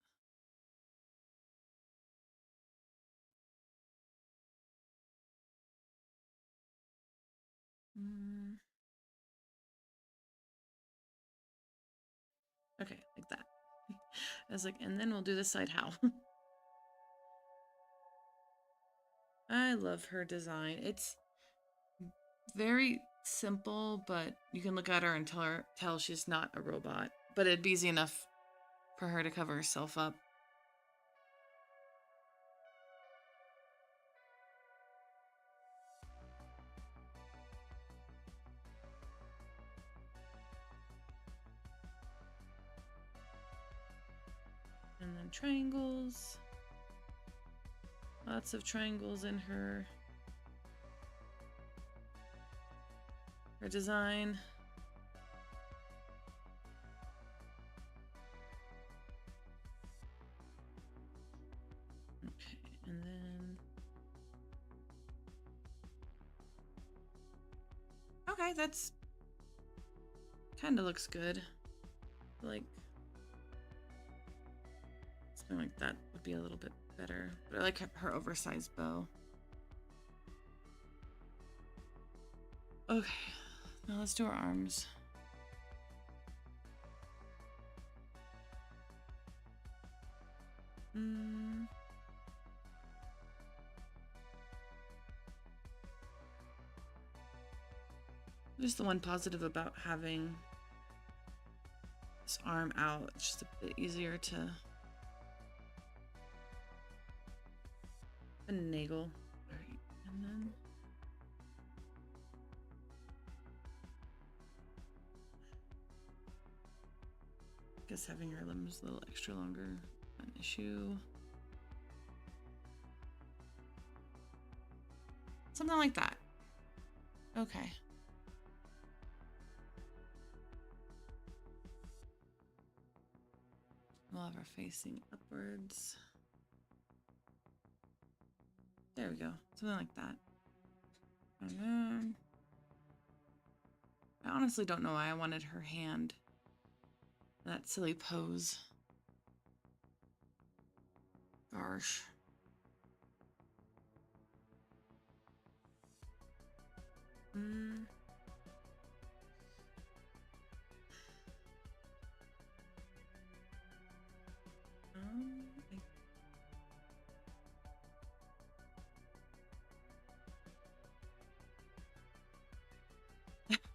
Okay, like that. I was like, and then we'll do the side how. I love her design. It's very simple, but you can look at her and tell she's not a robot. But it'd be easy enough for her to cover herself up. And then triangles. Lots of triangles in her design. Okay, that's kind of looks good. Like something like that would be a little bit better. But I like her oversized bow. Okay, now let's do her arms. Just the one positive about having this arm out. It's just a bit easier to finagle. All right, and then I guess having your limbs a little extra longer, not an issue. Something like that. Okay. We'll have her facing upwards. There we go. Something like that. And then I honestly don't know why I wanted her hand in that silly pose. Gosh.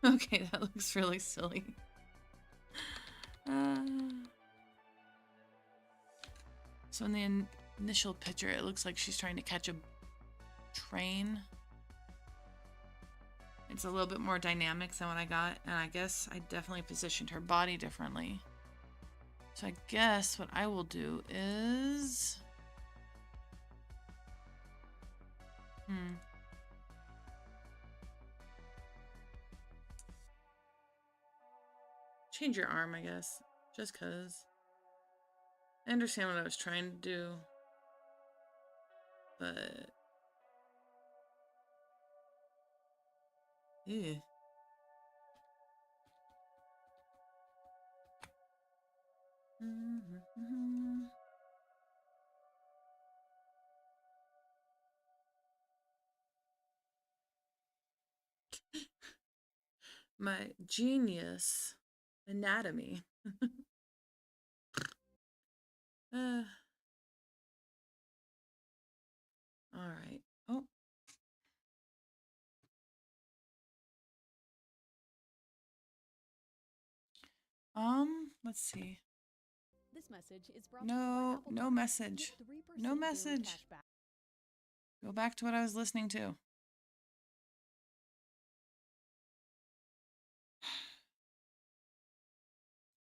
Okay, that looks really silly. So in the initial picture, it looks like she's trying to catch a train. It's a little bit more dynamic than what I got, and I guess I definitely positioned her body differently. So I guess what I will do is... change your arm, I guess. Just cause. I understand what I was trying to do. But... ew. My genius anatomy. All right. Oh. Let's see. This message is brought No message. No message. Go back to what I was listening to.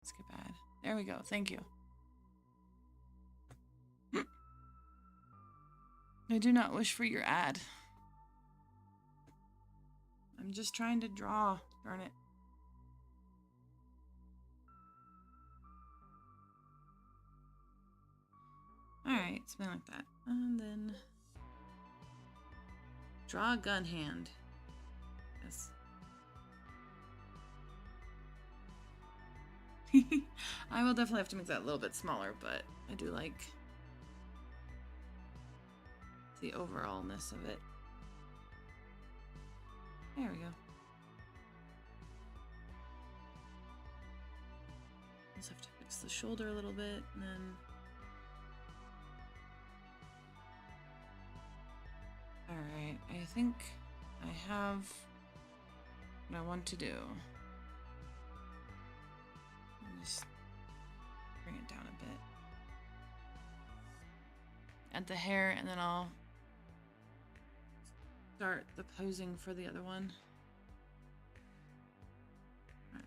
Skip ad. There we go. Thank you. I do not wish for your ad. I'm just trying to draw. Darn it. Alright, something like that. And then... draw a gun hand. Yes. I will definitely have to make that a little bit smaller, but I do like the overallness of it. There we go. Just have to fix the shoulder a little bit, and then... Alright, I think I have what I want to do. Just bring it down a bit. Add the hair, and then I'll start the posing for the other one. Right.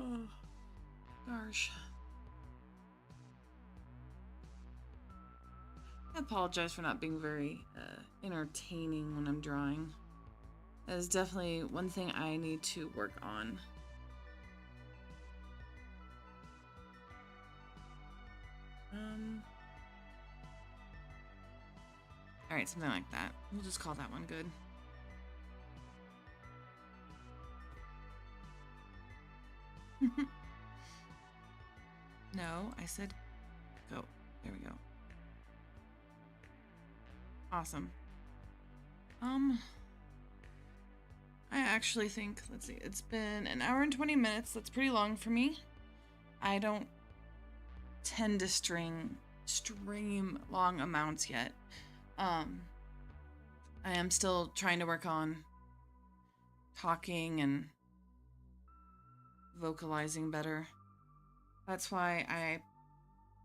Oh, gosh. I apologize for not being very entertaining when I'm drawing. That is definitely one thing I need to work on. Alright, something like that. We'll just call that one good. No, I said go. There we go. Awesome. I actually think, let's see, it's been an hour and 20 minutes. That's pretty long for me. I don't tend to stream long amounts yet. I am still trying to work on talking and vocalizing better. That's why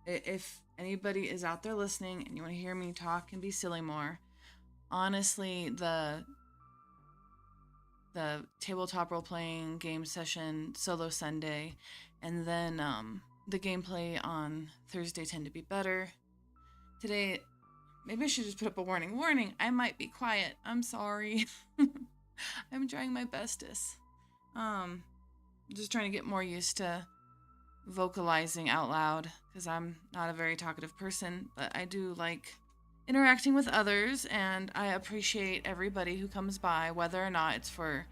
if anybody is out there listening and you want to hear me talk and be silly more, honestly, the tabletop role-playing game session solo Sunday and then the gameplay on Thursday tend to be better. Today, maybe I should just put up a warning. Warning, I might be quiet. I'm sorry. I'm trying my bestest. Just trying to get more used to vocalizing out loud because I'm not a very talkative person, but I do like interacting with others, and I appreciate everybody who comes by, whether or not it's for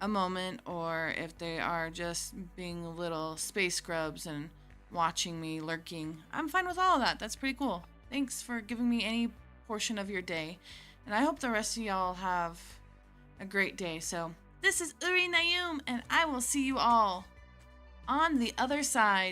a moment or if they are just being little space grubs and watching me lurking. I'm fine with all of that. That's pretty cool. Thanks for giving me any portion of your day, and I hope the rest of y'all have a great day. So this is Uri Nayum, and I will see you all on the other side.